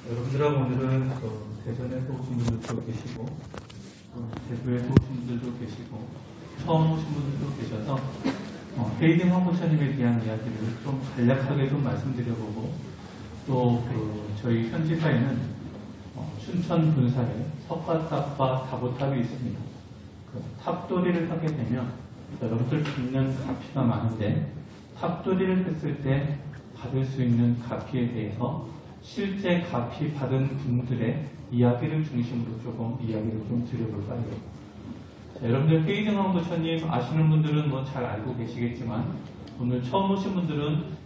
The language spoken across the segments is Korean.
여러분들하고 오늘은 대전에서 오신 분들도 계시고 대구에서 오신 분들도 계시고 처음 오신 분들도 계셔서 헤이딩 황부처님에 대한 이야기를 좀 간략하게 좀 말씀드려보고 또 저희 현지사에는 춘천 분사에 석가탑과 다보탑이 있습니다. 그 탑돌이를 하게 되면 여러분들 받는 가피가 많은데 탑돌이를 했을 때 받을 수 있는 가피에 대해서 실제 가피 받은 분들의 이야기를 중심으로 조금 이야기를 좀 드려볼까요? 여러분들 헤이딩 황부처님 아시는 분들은 잘 알고 계시겠지만 오늘 처음 오신 분들은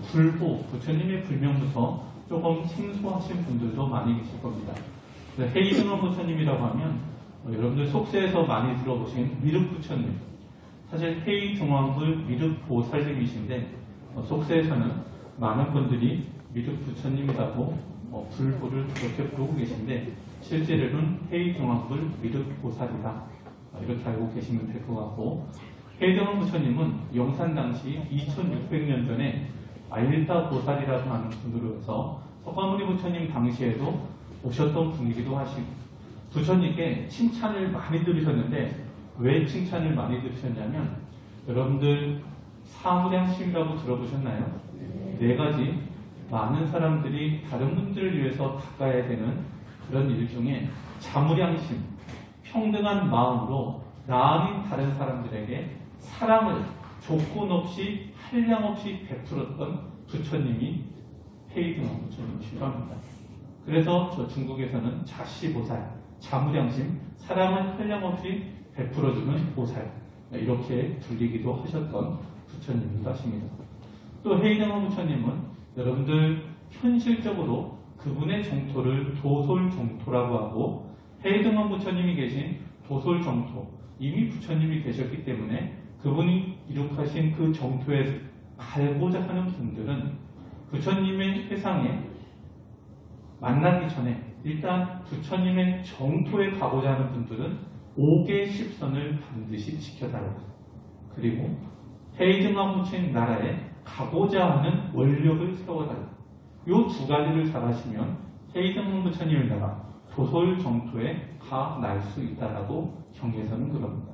불보, 부처님의 불명부터 조금 생소하신 분들도 많이 계실 겁니다. 헤이딩 황부처님이라고 하면 여러분들 속세에서 많이 들어보신 미륵부처님, 사실 헤이등왕불 미륵보살님이신데 속세에서는 많은 분들이 미륵부처님이라고 불보를 그렇게 부르고 계신데 실제로는 헤이등왕불 미륵보살이다 이렇게 알고 계시면 될 것 같고, 헤이등왕 부처님은 영산 당시 2600년 전에 아일다 보살이라고 하는 분으로 해서 석가모니 부처님 당시에도 오셨던 분이기도 하시고 부처님께 칭찬을 많이 들으셨는데 왜 칭찬을 많이 들으셨냐면 여러분들 사무량심이라고 들어보셨나요? 네 가지 많은 사람들이 다른 분들을 위해서 닦아야 되는 그런 일 중에 자무량심, 평등한 마음으로 나 아닌 다른 사람들에게 사랑을 조건 없이 한량 없이 베풀었던 부처님이 헤이등왕 부처님이시라고 합니다. 그래서 저 중국에서는 자시보살, 자무량심, 사랑을 한량 없이 베풀어주는 보살 이렇게 불리기도 하셨던 부처님이기도 하십니다. 또 헤이등왕 부처님은 여러분들 현실적으로 그분의 정토를 도솔정토라고 하고 헤이등왕 부처님이 계신 도솔정토, 이미 부처님이 계셨기 때문에 그분이 이룩하신 그 정토에 갈고자 하는 분들은 부처님의 회상에 만나기 전에 일단 부처님의 정토에 가고자 하는 분들은 5개 10선을 반드시 지켜달라. 그리고 헤이등왕 부처님 나라에 가고자 하는 원력을 세워달라. 이 두 가지를 잘하시면 헤이등왕 부처님의 나라 도솔 정토에 가 날 수 있다라고 경에서는 그럽니다.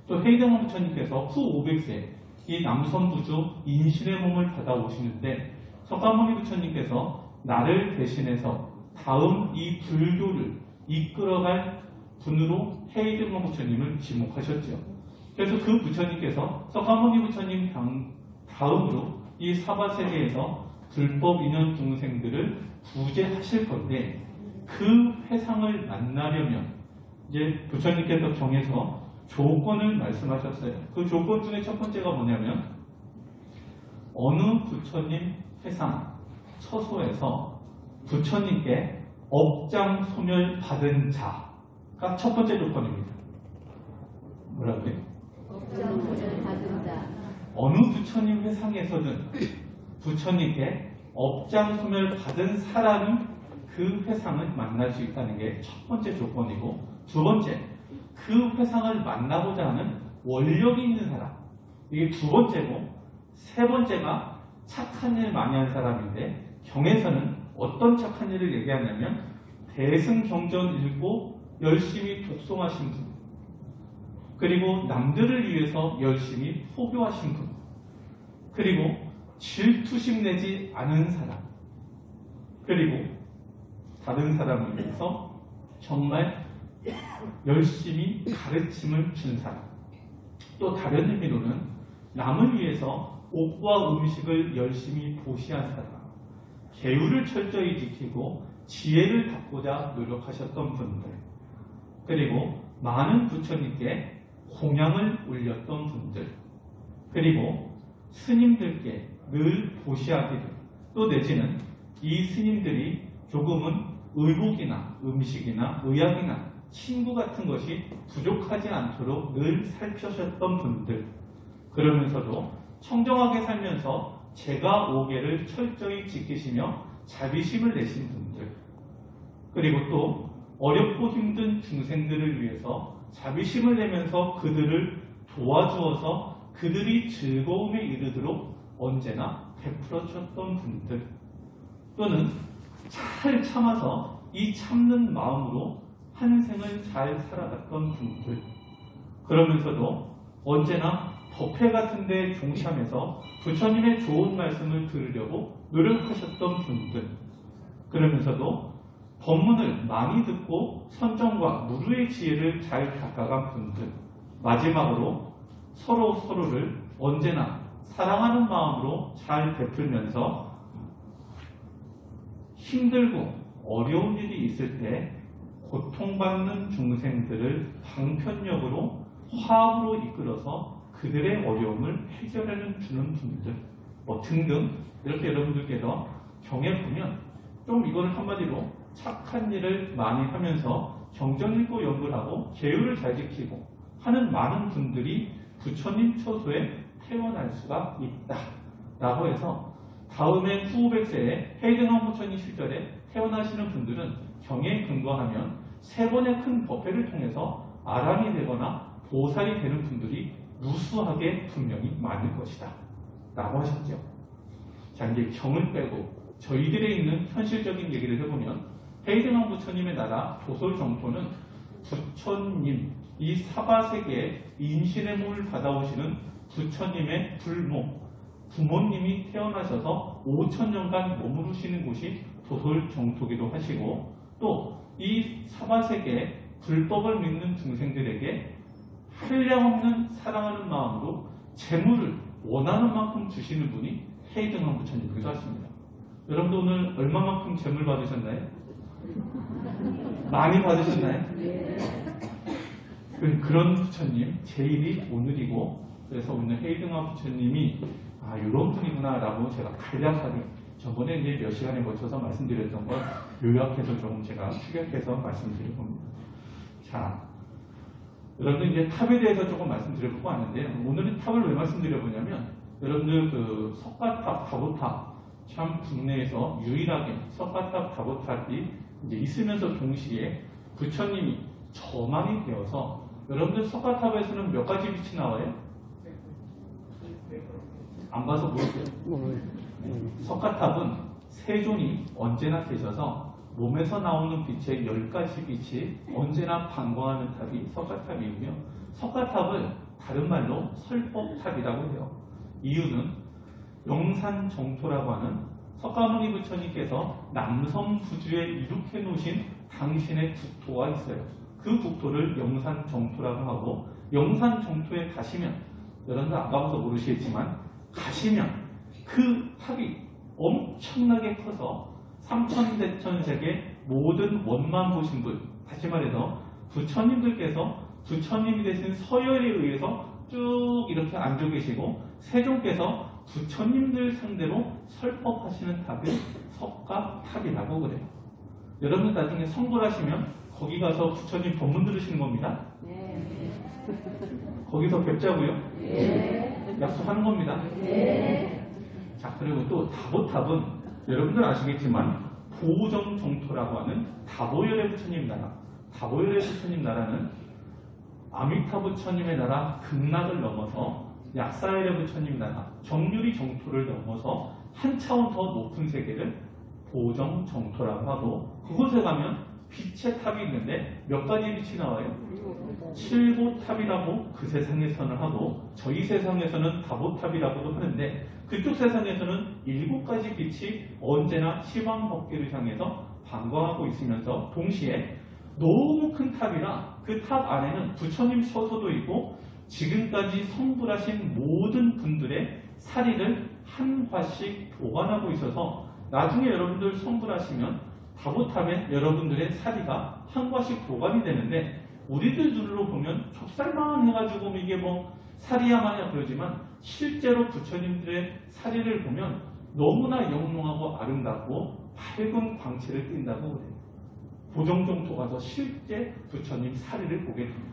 또 헤이등왕 부처님께서 후 500세 이 남선부주 인신의 몸을 받아오시는데 석가모니 부처님께서 나를 대신해서 다음 이 불교를 이끌어갈 분으로 헤이등왕 부처님을 지목하셨죠. 그래서 그 부처님께서 석가모니 부처님 다음으로 이 사바세계에서 불법 인연 중생들을 구제하실 건데 그 회상을 만나려면 이제 부처님께서 경에서 조건을 말씀하셨어요. 그 조건 중에 첫 번째가 뭐냐면 어느 부처님 회상 처소에서 부처님께 업장 소멸 받은 자가 첫 번째 조건입니다. 뭐라고요? 업장 소멸 받은 자. 어느 부처님 회상에서든 부처님께 업장 소멸 받은 사람이 그 회상을 만날 수 있다는 게 첫 번째 조건이고, 두 번째, 그 회상을 만나고자 하는 원력이 있는 사람, 이게 두 번째고, 세 번째가 착한 일 많이 한 사람인데 경에서는 어떤 착한 일을 얘기하냐면 대승경전 읽고 열심히 독송하신 분, 그리고 남들을 위해서 열심히 포교하신 분, 그리고 질투심 내지 않은 사람, 그리고 다른 사람을 위해서 정말 열심히 가르침을 준 사람, 또 다른 의미로는 남을 위해서 옷과 음식을 열심히 보시한 사람, 계율을 철저히 지키고 지혜를 갖고자 노력하셨던 분들, 그리고 많은 부처님께 공양을 올렸던 분들, 그리고 스님들께 늘 보시하기를, 또 내지는 이 스님들이 조금은 의복이나 음식이나 의약이나 친구 같은 것이 부족하지 않도록 늘 살펴셨던 분들, 그러면서도 청정하게 살면서 제가 5개를 철저히 지키시며 자비심을 내신 분들, 그리고 또 어렵고 힘든 중생들을 위해서 자비심을 내면서 그들을 도와주어서 그들이 즐거움에 이르도록 언제나 베풀어 주셨던 분들, 또는 잘 참아서 이 참는 마음으로 한 생을 잘 살아갔던 분들, 그러면서도 언제나 법회 같은 데 종시하면서 부처님의 좋은 말씀을 들으려고 노력하셨던 분들, 그러면서도 법문을 많이 듣고 선정과 무루의 지혜를 잘 닦아간 분들, 마지막으로 서로를 언제나 사랑하는 마음으로 잘 베풀면서 힘들고 어려운 일이 있을 때 고통받는 중생들을 방편력으로 화합으로 이끌어서 그들의 어려움을 해결해 주는 분들, 등등 이렇게 여러분들께서 경에 보면 좀 이거를 한마디로 착한 일을 많이 하면서 경전 읽고 연구를 하고 계율을 잘 지키고 하는 많은 분들이 부처님 처소에 태어날 수가 있다라고 해서 다음에 후백세에 해등왕 부처님 시절에 태어나시는 분들은 경에 근거하면 세 번의 큰 법회를 통해서 아람이 되거나 보살이 되는 분들이 무수하게 분명히 많을 것이다 라고 하셨죠. 자, 이제 경을 빼고 저희들에 있는 현실적인 얘기를 해보면 해등왕 부처님의 나라 조솔 정토는 부처님, 이 사바세계에 인신의 몸을 받아오시는 부처님의 불모, 부모님이 태어나셔서 5천년간 머무르시는 곳이 조솔 정토기도 하시고, 또 이 사바세계에 불법을 믿는 중생들에게 한량없는 사랑하는 마음으로 재물을 원하는 만큼 주시는 분이 해등왕 부처님이기도 하십니다. 여러분도 오늘 얼마만큼 재물 받으셨나요? 많이 받으셨나요? 그런 부처님 제일이 오늘이고, 그래서 오늘 해등왕 부처님이 이런 분이구나 라고 제가 간략하게 저번에 이제 몇 시간에 거쳐서 말씀드렸던 걸 요약해서 조금 제가 추격해서 말씀드려 봅니다. 자, 여러분들 이제 탑에 대해서 조금 말씀드려보고 왔는데, 오늘은 탑을 왜 말씀드려보냐면, 여러분들 그 석가탑, 다보탑, 참 국내에서 유일하게 석가탑, 다보탑이 이제 있으면서 동시에 부처님이 저만이 되어서, 여러분들 석가탑에서는 몇 가지 빛이 나와요? 안 봐서 모르세요? 석가탑은 세존이 언제나 계셔서 몸에서 나오는 빛의 10가지 빛이 언제나 방광하는 탑이 석가탑이고요. 석가탑을 다른 말로 설법탑이라고 해요. 이유는 영산정토라고 하는 석가모니 부처님께서 남섬부주에 이룩해 놓으신 당신의 국토가 있어요. 그 국토를 영산정토라고 하고, 영산정토에 가시면, 여러분들 안 가봐서 모르시겠지만 가시면 그 탑이 엄청나게 커서 삼천대천세계 모든 원만 보신 분, 다시 말해서 부처님들께서 부처님이 되신 서열에 의해서 쭉 이렇게 앉아 계시고, 세종께서 부처님들 상대로 설법하시는 탑을 석가탑이라고 그래요. 여러분 나중에 성불하시면 거기 가서 부처님 법문 들으시는 겁니다. 네. 거기서 뵙자고요. 네. 약속하는 겁니다. 네. 자, 그리고 또 다보탑은 여러분들 아시겠지만 보정정토라고 하는 다보열의 부처님 나라, 다보열의 부처님 나라는 아미타 부처님의 나라 극락을 넘어서 약사열의 부처님 나라 정유리 정토를 넘어서 한 차원 더 높은 세계를 보정정토라고 하고, 그곳에 가면 빛의 탑이 있는데 몇 가지 빛이 나와요? 칠보탑이라고 그 세상에서는 하고, 저희 세상에서는 다보탑이라고도 하는데, 그쪽 세상에서는 7가지 빛이 언제나 시방법계를 향해서 방광하고 있으면서 동시에 너무 큰 탑이라 그 탑 안에는 부처님 처소도 있고 지금까지 성불하신 모든 분들의 사리를 한 화씩 보관하고 있어서 나중에 여러분들 성불하시면 다보탑에 여러분들의 사리가 한 화씩 보관이 되는데, 우리들 눈으로 보면 좁쌀만 해가지고 이게 뭐 사리야 마냐 그러지만, 실제로 부처님들의 사리를 보면 너무나 영롱하고 아름답고 밝은 광채를 띈다고 그래요. 보정정토 가서 실제 부처님 사리를 보게 됩니다.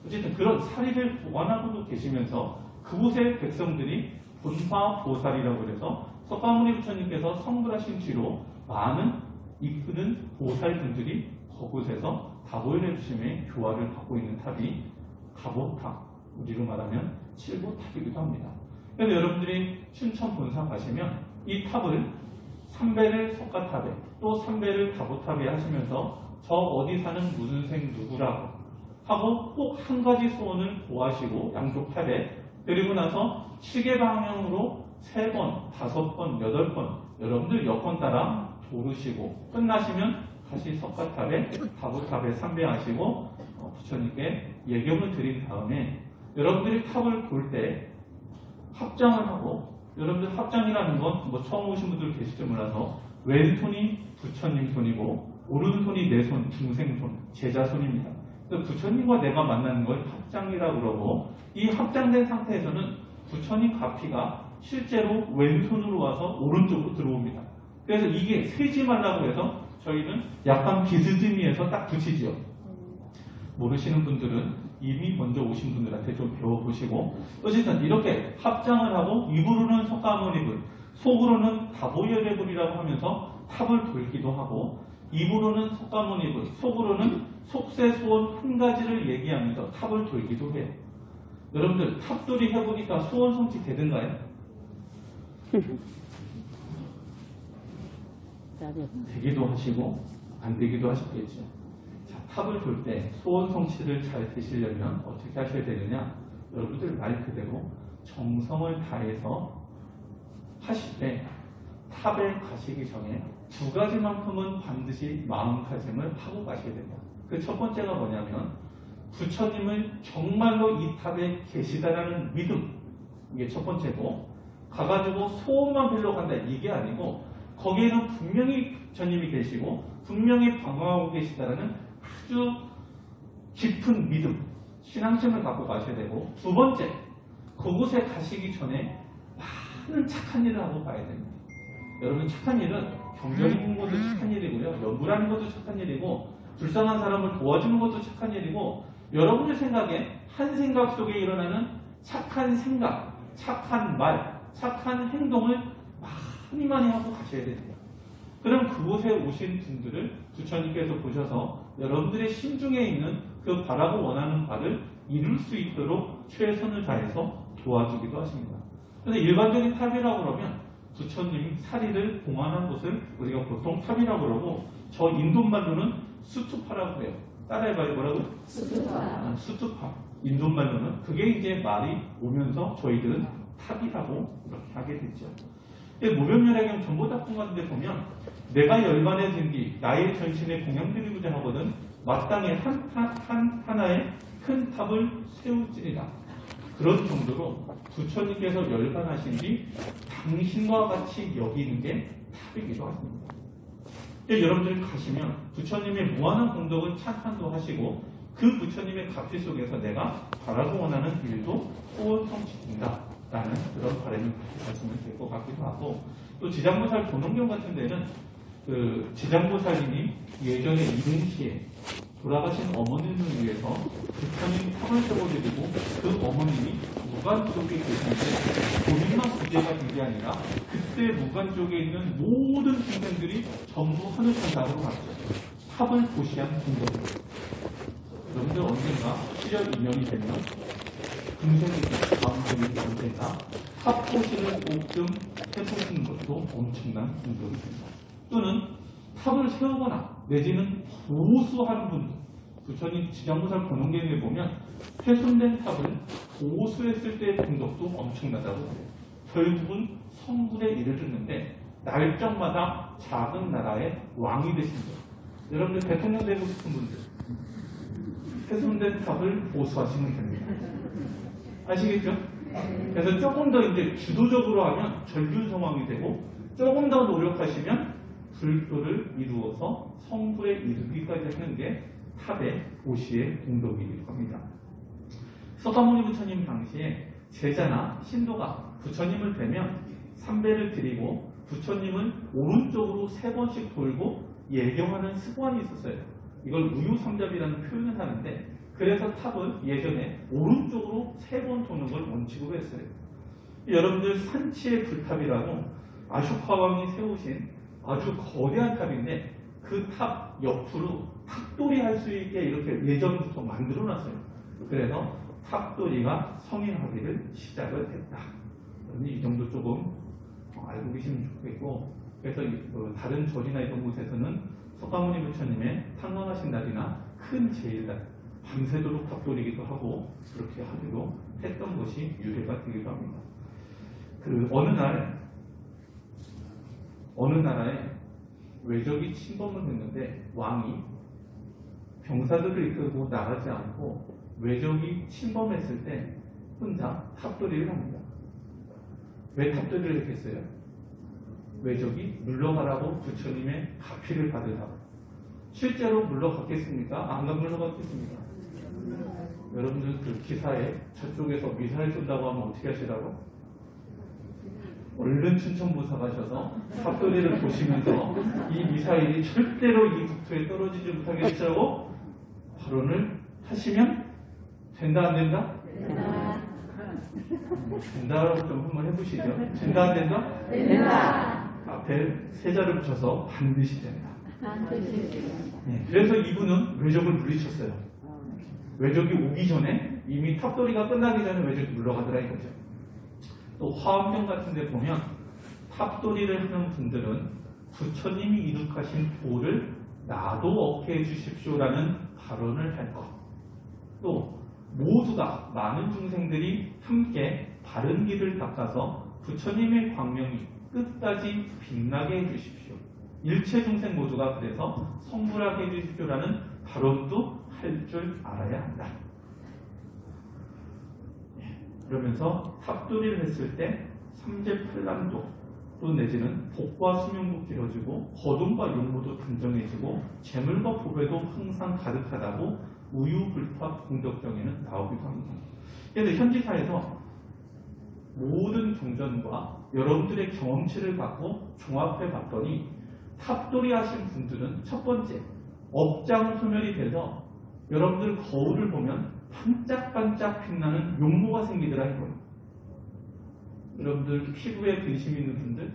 어쨌든 그런 사리를 보관하고도 계시면서 그곳의 백성들이 본파 보살이라고 그래서 석가모니 부처님께서 성불하신 뒤로 많은 이끄는 보살분들이 그곳에서 다보열의 부처님의 교화를 받고 있는 탑이 다보탑, 우리로 말하면 칠보탑이기도 합니다. 그래서 여러분들이 춘천 본사 가시면 이 탑을 삼배를 석가탑에 또 삼배를 다보탑에 하시면서 저 어디 사는 무슨 생 누구라고 하고 꼭 한 가지 소원을 고하시고 양쪽 팔에 그리고 나서 시계 방향으로 3번, 5번, 8번 여러분들 여건 따라 도르시고 끝나시면 다시 석가탑에 다보탑에 삼배하시고 부처님께 예경을 드린 다음에 여러분들이 탑을 볼 때 합장을 하고 여러분들 합장이라는 건 뭐 처음 오신 분들 계실지 몰라서 왼손이 부처님 손이고 오른손이 내 손, 중생 손, 제자 손입니다. 그래서 부처님과 내가 만나는 걸 합장이라고 그러고 이 합장된 상태에서는 부처님 가피가 실제로 왼손으로 와서 오른쪽으로 들어옵니다. 그래서 이게 세지 말라고 해서 저희는 약간 비스듬히해서 딱 붙이죠. 모르시는 분들은 이미 먼저 오신 분들한테 좀 배워보시고 어쨌든 이렇게 합장을 하고 입으로는 석가모니불 속으로는 다보열애불이라고 하면서 탑을 돌기도 하고 입으로는 석가모니불 속으로는 속세소원 한 가지를 얘기하면서 탑을 돌기도 해요. 여러분들 탑돌이 해보니까 소원 성취 되던가요? 되기도 하시고 안 되기도 하셨겠죠. 자, 탑을 돌 때 소원 성취를 잘 되시려면 어떻게 하셔야 되느냐? 여러분들 말 그대로 정성을 다해서 하실 때 탑에 가시기 전에 2가지만큼은 반드시 마음가짐을 하고 가셔야 된다. 그 첫 번째가 뭐냐면 부처님을 정말로 이 탑에 계시다라는 믿음, 이게 첫 번째고 가가지고 소원만 빌러 간다 이게 아니고 거기에는 분명히 부처님이 계시고 분명히 방황하고 계시다라는 아주 깊은 믿음, 신앙심을 갖고 가셔야 되고 두 번째, 그곳에 가시기 전에 많은 착한 일을 하고 가야 됩니다. 여러분 착한 일은 경전 읽는 것도 착한 일이고요. 연구하는 것도 착한 일이고 불쌍한 사람을 도와주는 것도 착한 일이고 여러분의 생각에 한 생각 속에 일어나는 착한 생각, 착한 말, 착한 행동을 많이 하고 가셔야 됩니다. 그럼 그곳에 오신 분들을 부처님께서 보셔서 여러분들의 심중에 있는 그 바라고 원하는 바를 이룰 수 있도록 최선을 다해서 도와주기도 하십니다. 그런데 일반적인 탑이라고 그러면 부처님 사리를 봉안한 곳을 우리가 보통 탑이라고 그러고 저 인도말로는 수투파라고 해요. 따라해봐요. 뭐라고? 수투파. 수투파. 인도말로는 그게 이제 말이 오면서 저희들은 탑이라고 이렇게 하게 됐죠. 무변열애경 전보작품 같은 데 보면 내가 열반에 든뒤 나의 전신에 공양드리고자 하거든 마땅히 하나의 큰 탑을 세울지니라. 그런 정도로 부처님께서 열반하신 뒤 당신과 같이 여기는 게 탑이기도 하십니다. 여러분들이 가시면 부처님의 무한한 공덕을 찬탄도 하시고 그 부처님의 가피 속에서 내가 바라고 원하는 일도 소원 성취된다 라는 그런 바람을 가지시면 될 것 같기도 하고 또 지장보살 도농경 같은 데는 그 지장보살님이 예전에 이릉시에 돌아가신 어머님을 위해서 부처님 탑을 세워드리고 그 어머님이 무간 쪽에 계신데 본인만 구제가 된 게 아니라 그때 무간 쪽에 있는 모든 중생들이 전부 하늘 천상으로 갔죠. 탑을 보시한 분들. 여러분들 언젠가 시절 인연이 되면 금생이 다음생이 언젠가 탑 보시는 꼭 좀 해보시는 것도 엄청난 공덕이 됩니다. 또는 탑을 세우거나 내지는 보수하는 분들, 부처님 지장보살 권원경에 보면 훼손된 탑을 보수했을 때의 공덕도 엄청나다고 해요. 결국은 성불에 이르렀는데 날짜마다 작은 나라의 왕이 되신 거예요. 여러분들 대통령 되고 싶은 분들 훼손된 탑을 보수하시면 됩니다. 아시겠죠? 그래서 조금 더 이제 주도적으로 하면 전륜성왕이 되고 조금 더 노력하시면 불도를 이루어서 성불에 이르기까지 하는 게 탑의 보시의 공덕이기도 합니다. 석가모니 부처님 당시에 제자나 신도가 부처님을 뵈면 삼배를 드리고 부처님을 오른쪽으로 3번씩 돌고 예경하는 습관이 있었어요. 이걸 우유삼잡이라는 표현을 하는데 그래서 탑을 예전에 오른쪽으로 3번 도는 걸 원칙으로 했어요. 여러분들 산치의 불탑이라고 아쇼카왕이 세우신 아주 거대한 탑인데 그 탑 옆으로 탑돌이 할 수 있게 이렇게 예전부터 만들어 놨어요. 그래서 탑돌이가 성행하기를 시작을 했다. 이 정도 조금 알고 계시면 좋겠고 그래서 다른 절이나 이런 곳에서는 석가모니 부처님의 탄광하신 날이나 큰 제일날 밤새도록 탑돌이기도 하고 그렇게 하기로 했던 것이 유래가 되기도 합니다. 어느 나라에 외적이 침범을 했는데 왕이 병사들을 이끌고 나가지 않고 외적이 침범했을 때 혼자 탑돌이를 합니다. 왜 탑돌이를 했겠어요? 외적이 물러가라고 부처님의 가피를 받으라고. 실제로 물러갔겠습니까? 안 물러갔겠습니까? 여러분들 그 기사에 저쪽에서 미사일 쏜다고 하면 어떻게 하시라고? 얼른 춘천부사 가셔서 탑돌이를 보시면서 이 미사일이 절대로 이 국토에 떨어지지 못하게 해주라고 발언을 하시면 된다 안 된다? 된다. 된다라고 좀 한번 해보시죠. 된다 안 된다? 된다. 앞에 세자를 붙여서 반드시 된다. 반드시 된다. 그래서 이분은 외적을 물리쳤어요. 외적이 오기 전에 이미 탑돌이가 끝나기 전에 외적이 물러가더라 이거죠. 또 화엄경 같은 데 보면 탑돌이를 하는 분들은 부처님이 이룩하신 도를 나도 얻게 해주십시오라는 발언을 할 것. 또 모두가 많은 중생들이 함께 바른 길을 닦아서 부처님의 광명이 끝까지 빛나게 해주십시오. 일체 중생 모두가 그래서 성불하게 해주십시오라는 발언도 할 줄 알아야 한다. 그러면서 탑돌이를 했을 때 삼재팔란도 또 내지는 복과 수명도 길어지고 거둠과 용모도 단정해지고 재물과 보배도 항상 가득하다고 우유불탑 공덕경에는 나오기도 합니다. 그래서 현지사에서 모든 경전과 여러분들의 경험치를 갖고 종합해 봤더니 탑돌이 하신 분들은 첫 번째 업장 소멸이 돼서 여러분들 거울을 보면 반짝반짝 빛나는 용모가 생기더라 이거예요. 여러분들 피부에 근심 있는 분들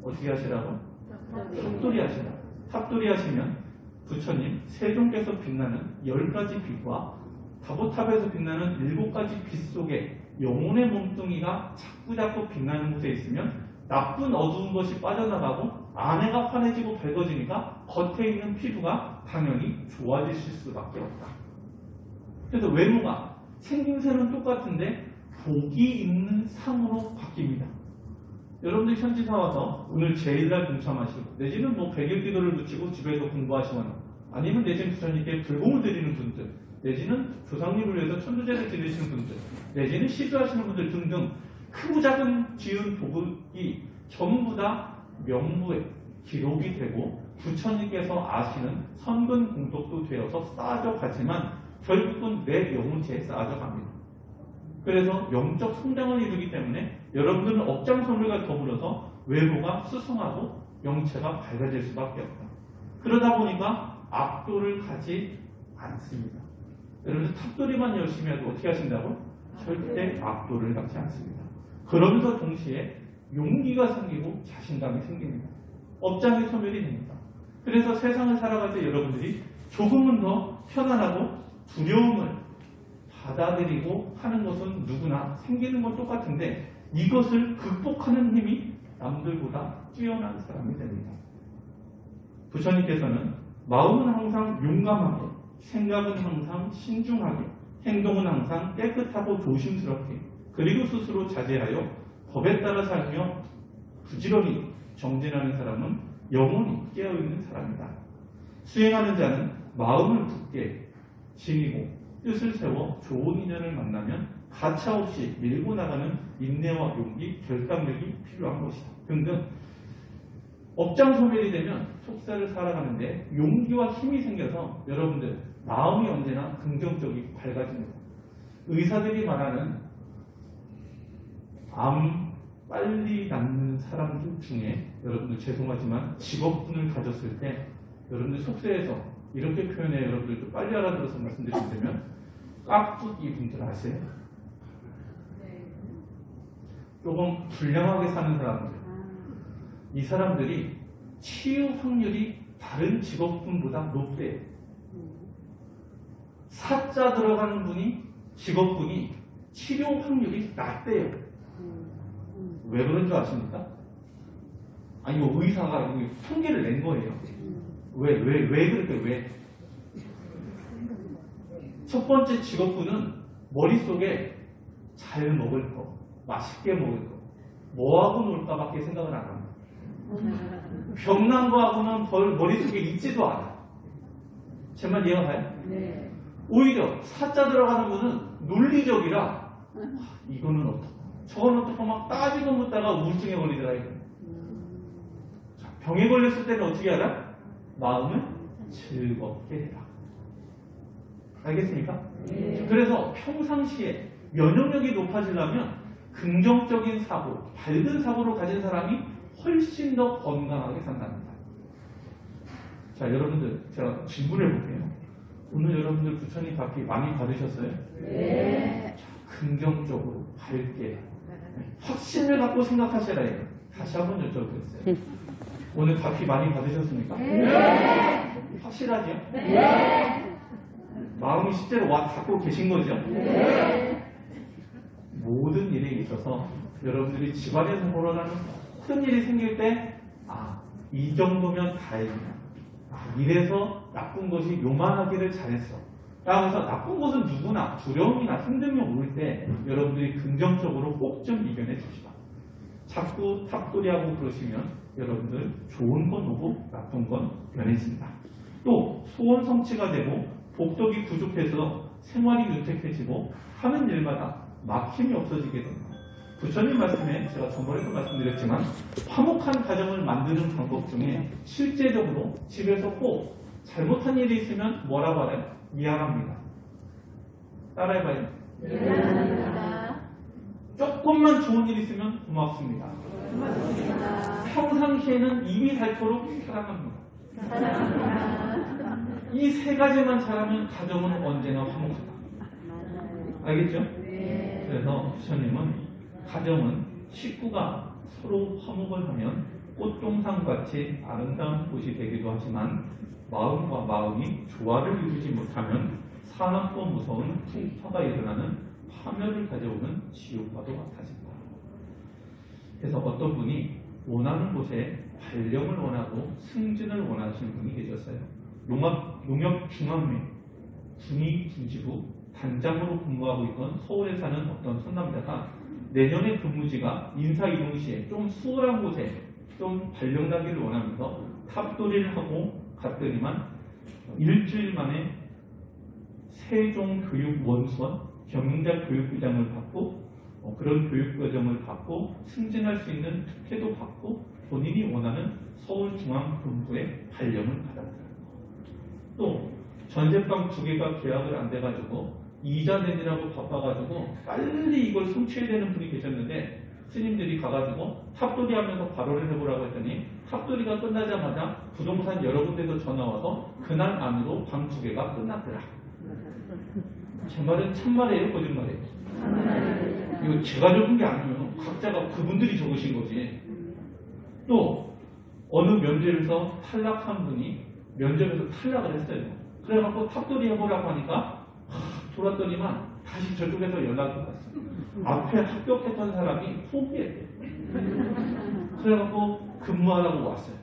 어떻게 하시라고? 탑돌이 하시라. 탑돌이 하시면 부처님 세종께서 빛나는 10가지 빛과 다보탑에서 빛나는 7가지 빛 속에 영혼의 몸뚱이가 자꾸자꾸 빛나는 곳에 있으면 나쁜 어두운 것이 빠져나가고 안에가 환해지고 밝아지니까 겉에 있는 피부가 당연히 좋아지실 수밖에 없다. 그래서 외모가 생김새는 똑같은데 복이 있는 상으로 바뀝니다. 여러분들 현지사 와서 오늘 제일날 동참하시고 내지는 뭐 100일 기도를 붙이고 집에서 공부하시거나 아니면 내지는 부처님께 불공을 드리는 분들 내지는 조상님을 위해서 천주제를 드리시는 분들 내지는 시주하시는 분들 등등 크고 작은 지은 복이 전부 다 명부에 기록이 되고 부처님께서 아시는 선근 공덕도 되어서 쌓아져 가지만 결국은 내 영혼체에 쌓아져 갑니다. 그래서 영적 성장을 이루기 때문에 여러분들은 업장소멸과 더불어서 외모가 수승하고 영체가 밝아질 수밖에 없다. 그러다 보니까 압도를 가지 않습니다. 여러분들 탑돌이만 열심히 해도 어떻게 하신다고? 절대 압도를 갖지 않습니다. 그러면서 동시에 용기가 생기고 자신감이 생깁니다. 업장이 소멸이 됩니다. 그래서 세상을 살아갈 때 여러분들이 조금은 더 편안하고 두려움을 받아들이고 하는 것은 누구나 생기는 건 똑같은데 이것을 극복하는 힘이 남들보다 뛰어난 사람이 됩니다. 부처님께서는 마음은 항상 용감하게, 생각은 항상 신중하게, 행동은 항상 깨끗하고 조심스럽게, 그리고 스스로 자제하여 법에 따라 살며 부지런히 정진하는 사람은 영원히 깨어있는 사람이다. 수행하는 자는 마음을 굳게 지니고 뜻을 세워 좋은 인연을 만나면 가차없이 밀고 나가는 인내와 용기, 결단력이 필요한 것이다. 등등 업장소멸이 되면 속사를 살아가는데 용기와 힘이 생겨서 여러분들 마음이 언제나 긍정적이 밝아집니다. 의사들이 말하는 암 빨리 낫는 사람들 중에 여러분들 죄송하지만 직업군을 가졌을 때 여러분들 속세에서 이렇게 표현해 여러분들도 빨리 알아들어서 말씀드리면 깍두기 분들 아세요? 조금 불량하게 사는 사람들 이 사람들이 치유 확률이 다른 직업군보다 높대요. 사자 들어가는 분이 직업군이 치료 확률이 낮대요. 왜 그런 줄 아십니까? 아니 의사가 통계를 낸 거예요. 왜 그렇게 왜? 첫 번째 직업군은 머릿속에 잘 먹을 거, 맛있게 먹을 거, 뭐하고 놀까밖에 생각을 안 합니다. 병난 거하고는 덜 머릿속에 있지도 않아. 제 말 이해가 가요? 네. 오히려 사자 들어가는 거는 논리적이라 이거는 어떡하, 저거는 어떡하 막 따지고 묻다가 우울증에 걸리더라 이거. 자, 병에 걸렸을 때는 어떻게 하라? 마음을 즐겁게 해라. 알겠습니까? 네. 그래서 평상시에 면역력이 높아지려면 긍정적인 사고, 밝은 사고를 가진 사람이 훨씬 더 건강하게 산답니다. 자, 여러분들 제가 질문해 볼게요. 오늘 여러분들 부처님 바퀴 많이 받으셨어요? 네. 자, 긍정적으로 밝게 확신을 갖고 생각하시라 해요. 다시 한번 여쭤보겠어요. 오늘 바퀴 많이 받으셨습니까? 네. 확실하죠? 네. 마음이 실제로 와 닿고 계신 거죠? 네. 모든 일에 있어서 여러분들이 집안에서 벌어나는 큰 일이 생길 때, 이 정도면 다행이야. 이래서 나쁜 것이 요만하기를 잘했어. 라고 해서 나쁜 것은 누구나 두려움이나 힘듦이 올 때 여러분들이 긍정적으로 꼭 좀 이겨내 줍시다. 자꾸 탑돌이하고 그러시면 여러분들 좋은 건 오고 나쁜 건 변해진다. 또 소원 성취가 되고 복덕이 부족해서 생활이 윤택해지고 하는 일마다 막힘이 없어지게 됩니다. 부처님 말씀에 제가 전번에도 말씀드렸지만 화목한 가정을 만드는 방법 중에 실제적으로 집에서 꼭 잘못한 일이 있으면 뭐라고 하나요? 미안합니다. 따라해봐요. 미안합니다. 조금만 좋은 일 있으면 고맙습니다. 고맙습니다. 평상시에는 입이 닳도록 사랑합니다. 사랑합니다. 이 세 가지만 잘하면 가정은 언제나 화목하다. 알겠죠? 네. 그래서 부처님은 가정은 식구가 서로 화목을 하면 꽃동산같이 아름다운 곳이 되기도 하지만 마음과 마음이 조화를 이루지 못하면 사납고 무서운 풍파가 일어나는 파멸을 가져오는 지옥과도 같아진다. 그래서 어떤 분이 원하는 곳에 발령을 원하고 승진을 원하시는 분이 계셨어요. 농협 중앙회 군위군지부 단장으로 근무하고 있던 서울에 사는 어떤 상남자가 내년에 근무지가 인사이동 시에 좀 수월한 곳에 좀 발령나기를 원하면서 탑돌이를 하고 갔더니만 일주일 만에 세종교육원수원 경영자 교육부장을 받고 그런 교육과정을 받고 승진할 수 있는 특혜도 받고 본인이 원하는 서울중앙본부에 발령을 받았다. 또 전셋방 2개가 계약을 안 돼가지고 이자 내느라고 바빠가지고 빨리 이걸 성취해야 되는 분이 계셨는데 스님들이 가가지고 탑돌이 하면서 발언을 해보라고 했더니 탑돌이가 끝나자마자 부동산 여러 군데서 전화와서 그날 안으로 방 2개가 끝났더라. 제 말은 참말이에요? 거짓말이에요? 이거 제가 적은 게 아니에요. 각자가 그분들이 적으신 거지. 또 어느 면접에서 탈락한 분이 면접에서 탈락을 했어요. 그래갖고 탑돌이 해보라고 하니까 돌았더니만 다시 저쪽에서 연락이 왔어요. 앞에 합격했던 사람이 포기했대요. 그래갖고 근무하라고 왔어요.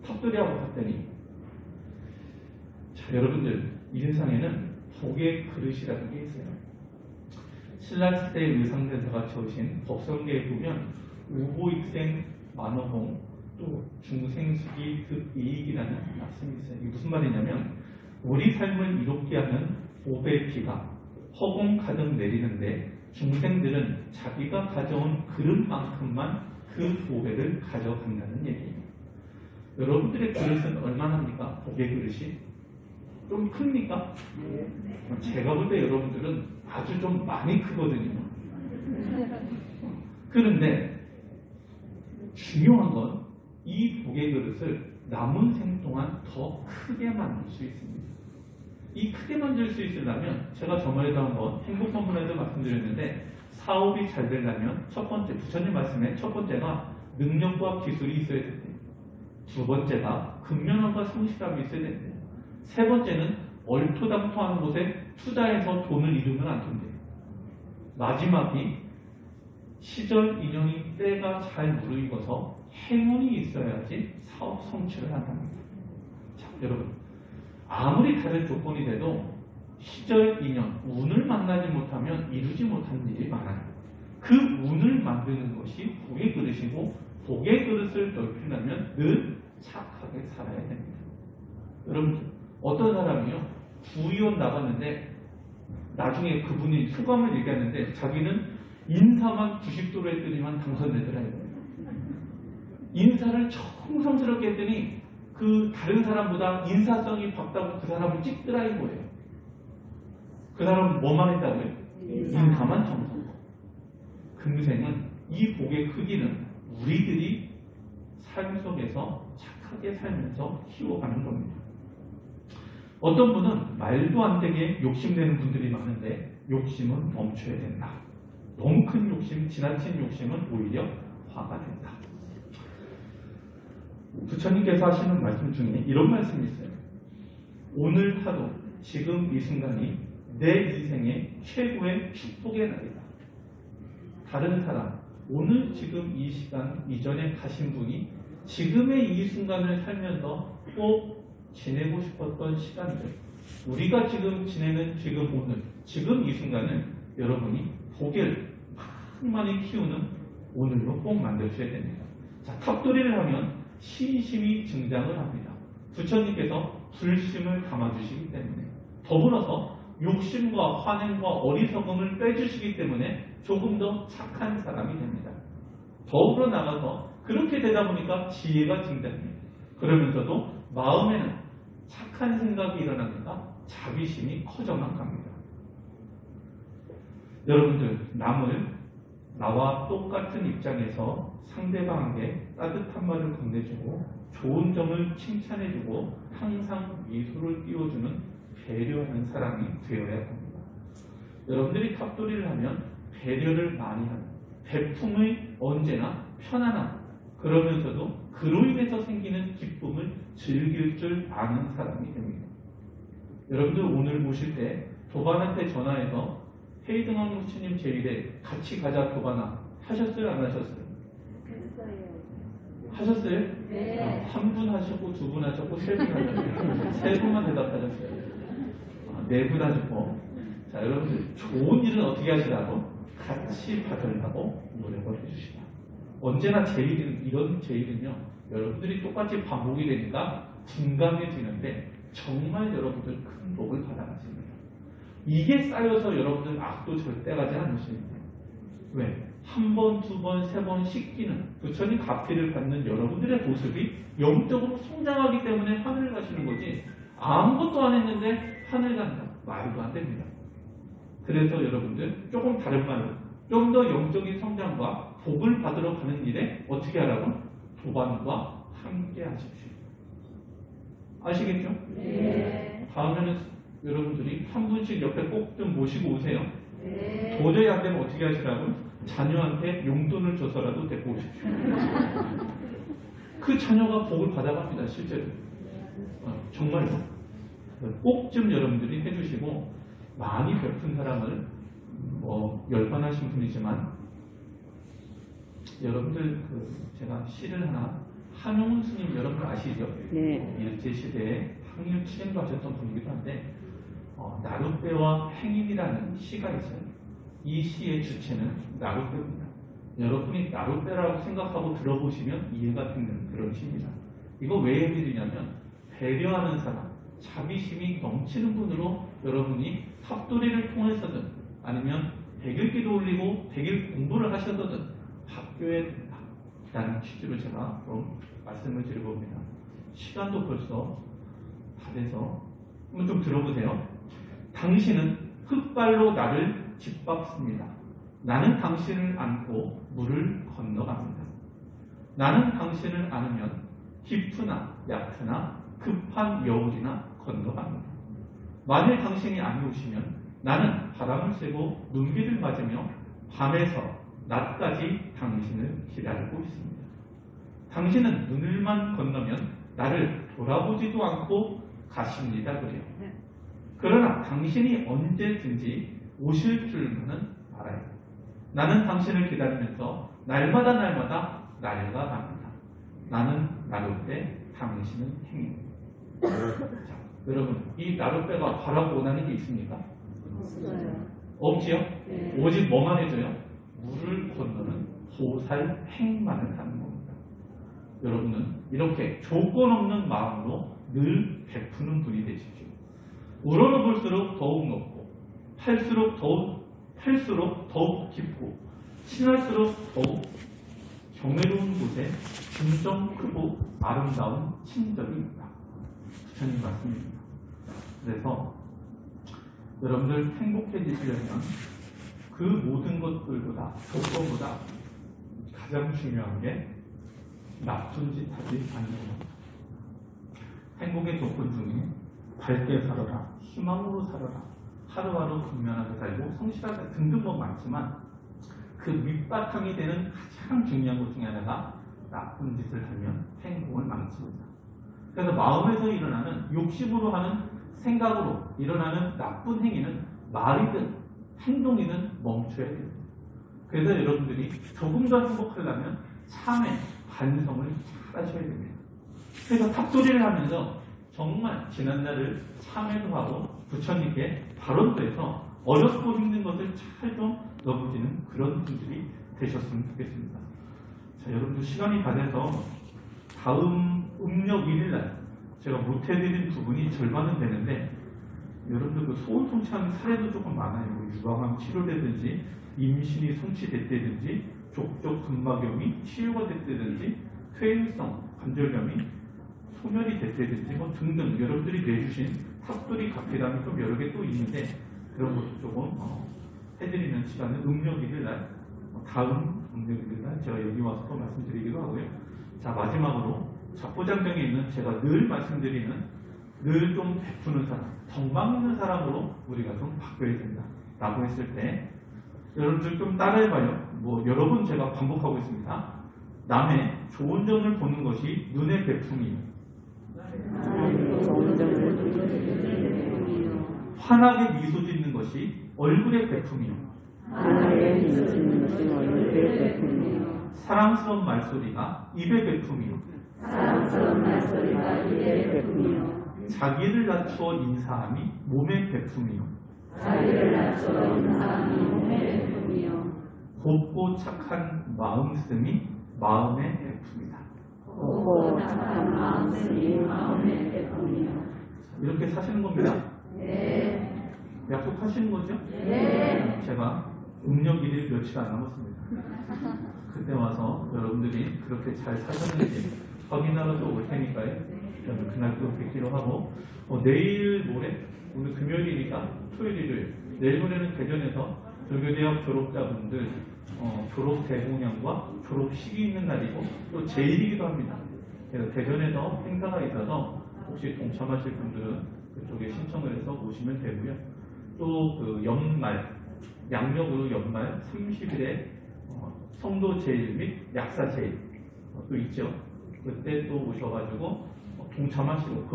탑돌이하고 갔더니 자, 여러분들 인상에는 복의 그릇이라는 게 있어요. 신라시대 의상대사가 지으신 법성계에 보면 우보익생 만어홍 또 중생수기 득이익이라는 말씀이 있어요. 이게 무슨 말이냐면 우리 삶을 이롭게 하는 복의 비가 허공 가득 내리는데 중생들은 자기가 가져온 그릇만큼만 그 보배를 가져간다는 얘기예요. 여러분들의 그릇은 얼마나입니까? 복의 그릇이? 좀 큽니까? 제가 볼 때 여러분들은 아주 좀 많이 크거든요. 그런데 중요한 건 이 복의 그릇을 남은 생 동안 더 크게 만들 수 있습니다. 이 크게 만들 수 있으려면 제가 저번에도 한번 행복선문에도 말씀드렸는데 사업이 잘 되려면 첫 번째 부처님 말씀에 첫 번째가 능력과 기술이 있어야 된대요. 두 번째가 근면함과 성실함이 있어야 된대요. 세 번째는 얼토당토하는 곳에 투자해서 돈을 잃으면 안 된대요. 마지막이 시절 인연이 때가 잘 무르익어서 행운이 있어야지 사업 성취를 한답니다. 자, 여러분, 아무리 다른 조건이 돼도 시절, 인연, 운을 만나지 못하면 이루지 못하는 일이 많아요. 그 운을 만드는 것이 복의 그릇이고, 복의 그릇을 넓히려면 늘 착하게 살아야 됩니다. 여러분, 어떤 사람이요, 구의원 나갔는데 나중에 그분이 소감을 얘기하는데 자기는 인사만 90도로 했더니만 당선되더라고요. 인사를 정성스럽게 했더니 그 다른 사람보다 인사성이 밝다고 그 사람을 찍더라 이거예요. 그 사람은 뭐만 했다고요? 인사만 정성. 금생은 이 복의 크기는 우리들이 삶 속에서 착하게 살면서 키워가는 겁니다. 어떤 분은 말도 안 되게 욕심내는 분들이 많은데 욕심은 멈춰야 된다. 너무 큰 욕심, 지나친 욕심은 오히려 화가 된다. 부처님께서 하시는 말씀 중에 이런 말씀이 있어요. 오늘 하루, 지금 이 순간이 내 인생의 최고의 축복의 날이다. 다른 사람, 오늘 지금 이 시간 이전에 가신 분이 지금의 이 순간을 살면서 꼭 지내고 싶었던 시간들, 우리가 지금 지내는 지금 오늘, 지금 이 순간을 여러분이 복을 많이 키우는 오늘로 꼭 만드셔야 됩니다. 자, 탑돌이를 하면 신심이 증장을 합니다. 부처님께서 불심을 담아주시기 때문에, 더불어서 욕심과 환행과 어리석음을 빼주시기 때문에 조금 더 착한 사람이 됩니다. 더불어 나가서 그렇게 되다 보니까 지혜가 증장합니다. 그러면서도 마음에는 착한 생각이 일어나니까 자비심이 커져만 갑니다. 여러분들, 남을 나와 똑같은 입장에서 상대방에게 따뜻한 말을 건네주고 좋은 점을 칭찬해주고 항상 미소를 띄워주는 배려하는 사람이 되어야 합니다. 여러분들이 탑돌이를 하면 배려를 많이 하는, 배품의 언제나 편안함, 그러면서도 그로 인해서 생기는 기쁨을 즐길 줄 아는 사람이 됩니다. 여러분들 오늘 오실 때 도반한테 전화해서 헤이등왕 부처님 제일에 같이 가자 도반아 하셨어요? 안 하셨어요? 하셨어요? 네. 한 분 하셨고, 두 분 하셨고, 세 분 하셨어요. 세 분만 대답하셨어요. 네 분 하셨고. 자, 여러분들 좋은 일은 어떻게 하시라고? 같이 받으려고 노력을 해주시다. 언제나 이런 제일은요, 여러분들이 똑같이 반복이 되니까 분감해지는데 정말 여러분들 큰 복을 받아가십니다. 이게 쌓여서 여러분들 악도 절대 가지 않으십니다. 왜? 한 번, 두 번, 세 번 씻기는 부처님 가피를 받는 여러분들의 모습이 영적으로 성장하기 때문에 하늘을 가시는 거지, 아무것도 안 했는데 하늘 간다. 말도 안 됩니다. 그래서 여러분들 조금 다른 말로 좀 더 영적인 성장과 복을 받으러 가는 일에 어떻게 하라고? 도반과 함께 하십시오. 아시겠죠? 네. 다음에는 여러분들이 한 분씩 옆에 꼭 좀 모시고 오세요. 네. 도저히 안 되면 어떻게 하시라고? 자녀한테 용돈을 줘서라도 데리고 오십시오. 그 자녀가 복을 받아갑니다, 실제로. 정말로. 꼭 좀 여러분들이 해주시고, 많이 베푼 사람을 열반하신 분이지만, 여러분들 제가 시를 하나, 한용운 스님 여러분 아시죠? 네. 일제시대에 항일 투쟁도 하셨던 분이기도 한데, 나룻배와 행인이라는 시가 있어요. 이 시의 주체는 나룻배입니다. 여러분이 나룻배라고 생각하고 들어보시면 이해가 되는 그런 시입니다. 이거 왜 해드리냐면, 배려하는 사람, 자비심이 넘치는 분으로 여러분이 탑돌이를 통해서든 아니면 100일기도 올리고 100일 공부를 하셔서든 바뀌어야 된다 라는 취지로 제가 좀 말씀을 드려봅니다. 시간도 벌써 다 돼서 한번 좀 들어보세요. 당신은 흙발로 나를 짓밟습니다. 나는 당신을 안고 물을 건너갑니다. 나는 당신을 안으면 깊으나 얕으나 급한 여울이나 건너갑니다. 만일 당신이 안 오시면 나는 바람을 쐬고 눈비를 맞으며 밤에서 낮까지 당신을 기다리고 있습니다. 당신은 눈을만 건너면 나를 돌아보지도 않고 가십니다. 그래요. 그러나 당신이 언제든지 오실 줄만은 알아요. 나는 당신을 기다리면서 날마다 날마다 날아갑니다. 나는 나룻배, 당신은 행인. 자, 여러분, 이 나룻배가 바라고 원하는 게 있습니까? 없어요. 없지요? 네. 오직 뭐만 해줘요? 물을 건너는 보살 행만을 하는 겁니다. 여러분은 이렇게 조건 없는 마음으로 늘 베푸는 분이 되십시오. 우러러볼수록 더욱 높고, 팔수록 더욱 깊고, 친할수록 더욱 경외로운 곳에 진정 크고 아름다운 친절이 있다. 부처님 말씀입니다. 그래서 여러분들 행복해지시려면 그 모든 것들보다, 조건보다 가장 중요한 게 나쁜 짓 하지 않는 겁니다. 행복의 조건 중에 밝게 살아라, 희망으로 살아라, 하루하루 근면하게 살고 성실하게 등등 뭐 많지만 그 밑바탕이 되는 가장 중요한 것 중에 하나가 나쁜 짓을 하면 행복을 망칩니다. 그래서 마음에서 일어나는 욕심으로 하는 생각으로 일어나는 나쁜 행위는 말이든 행동이든 멈춰야 됩니다. 그래서 여러분들이 조금 더 행복하려면 참회, 반성을 잘 하셔야 됩니다. 그래서 탑소리를 하면서 정말 지난날을 참회도 하고 부처님께 발언도 해서 어렵고 힘든 것을 잘 좀 넘기는 그런 분들이 되셨으면 좋겠습니다. 자, 여러분들 시간이 다 돼서 다음 음력 1일날 제가 못해드린 부분이 절반은 되는데 여러분들 그 소원 성취하는 사례도 조금 많아요. 유방암 치료되든지 임신이 성취됐다든지 족적 근막염이 치유가 됐다든지 퇴행성 관절염이 소멸이 됐다든지 뭐 등등 여러분들이 내주신 탑돌이 각회담이 좀 여러 개 또 있는데 그런 것도 조금 해드리는 시간은 음력 1일날 다음 음력 1일날 제가 여기 와서 또 말씀드리기도 하고요. 자, 마지막으로 잡고장정에 있는 제가 늘 말씀드리는 늘 좀 베푸는 사람, 덕망 있는 사람으로 우리가 좀 바뀌어야 된다 라고 했을 때 여러분들 좀 따라해봐요. 뭐 여러 번 제가 반복하고 있습니다. 남의 좋은 점을 보는 것이 눈의 베품이요, 환하게 미소 짓는 것이 얼굴의 베품이요, 사랑스러운 말소리가 입의 베품이요, 자기를 낮추어 인사함이 몸의 베품이요, 곱고 착한 마음씀이 마음의 베품이다. 이렇게 사시는 겁니다. 네. 약속하시는 거죠? 네. 제가 음력 1일 며칠 안 남았습니다. 그때 와서 여러분들이 그렇게 잘 사셨는지 확인하러 또 올 테니까요. 그날 또 뵙기로 하고 내일 모레 오늘 금요일이니까 토요일 일요일 내일 모레는 대전에서 조교대학 졸업자분들 졸업 대공양과 졸업식이 있는 날이고 또 제일이기도 합니다. 그래서 대전에서 행사가 있어서 혹시 동참하실 분들은 그쪽에 신청을 해서 오시면 되고요. 또 그 연말 양력으로 연말 30일에 성도 제일 및 약사 제일 또 있죠. 그때 또 오셔가지고 동참하시고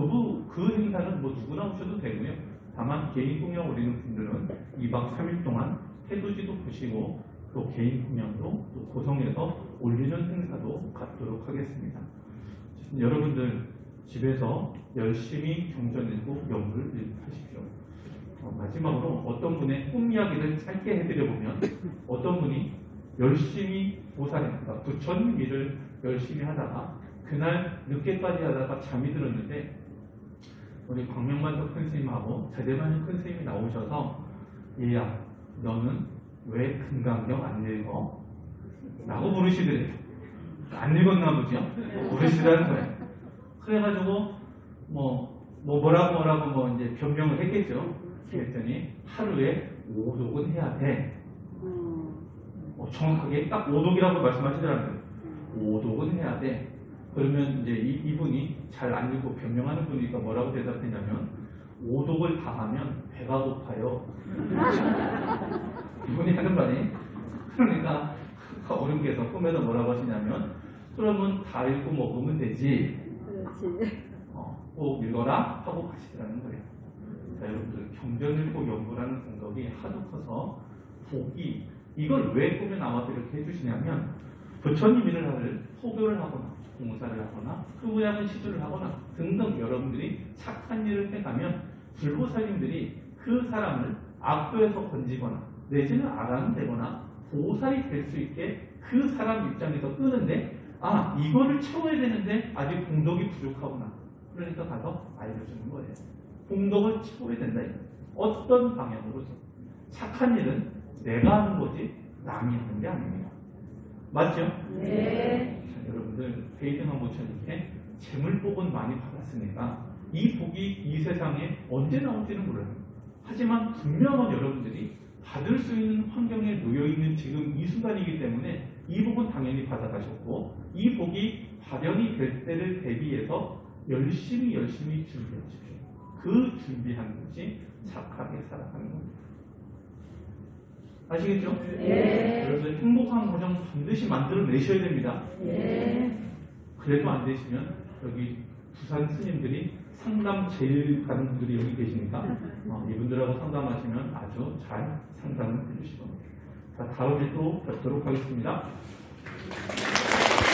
그 행사는 뭐 누구나 오셔도 되고요. 다만 개인 공연 올리는 분들은 2박 3일 동안 해돋이도 보시고 또 개인 공연도 또 고성에서 올리는 행사도 갖도록 하겠습니다. 여러분들 집에서 열심히 경전일고 연불 하십시오. 마지막으로 어떤 분의 꿈 이야기를 짧게 해드려보면 어떤 분이 열심히 보살입니다. 부처님 일을 열심히 하다가 그날 늦게까지 하다가 잠이 들었는데 우리 광명만덕 큰 스님하고 제대만덕 큰 스님이 나오셔서 얘야 너는 왜 금강경 안 읽어? 라고 물으시더래요. 안 읽었나 보죠? 물으시라는 거예요. 그래가지고 뭐라고 이제 변명을 했겠죠. 그랬더니 하루에 5독은 해야 돼. 정확하게 딱 5독이라고 말씀하시더라고요. 5독은 해야 돼. 그러면 이제 이분이 잘 안 읽고 변명하는 분이니까 뭐라고 대답했냐면 5독을 다 하면 배가 고파요. 이분이 하는 말이 그러니까 어른께서 꿈에서 뭐라고 하시냐면 그러면 다 읽고 먹으면 되지. 꼭 읽어라 하고 가시더라는 거예요. 자, 여러분들 경전 읽고 연구라는 공덕이 하도 커서 복이 이걸 왜 꿈에 나와서 이렇게 해주시냐면 부처님 일을 하를 포교를 하거나 봉사를 하거나 흡의하는 시도를 하거나 등등 여러분들이 착한 일을 해가면 불보살님들이 그 사람을 악도에서 건지거나 내지는 아랑되거나 보살이 될 수 있게 그 사람 입장에서 끄는데 이거를 채워야 되는데 아직 공덕이 부족하구나. 그러니까 가서 알려주는 거예요. 공덕을 채워야 된다. 어떤 방향으로든. 착한 일은 내가 하는 거지 남이 하는 게 아닙니다. 맞죠? 네. 자, 여러분들 베이드만 모처님께 재물복은 많이 받았으니까 이 복이 이 세상에 언제 나올지는 몰라요. 하지만 분명한 여러분들이 받을 수 있는 환경에 놓여있는 지금 이 순간이기 때문에 이 복은 당연히 받아가셨고 이 복이 발현이 될 때를 대비해서 열심히 준비하십시오. 그 준비하는 것이 착하게 살아가는 겁니다. 아시겠죠? 네. 여러분들 행복한 가정 반드시 만들어내셔야 됩니다. 네. 그래도 안 되시면 여기 부산 스님들이 상담 제일 가는 분들이 여기 계시니까 이분들하고 상담하시면 아주 잘 상담을 해주실 겁니다. 자, 다음에 또 뵙도록 하겠습니다.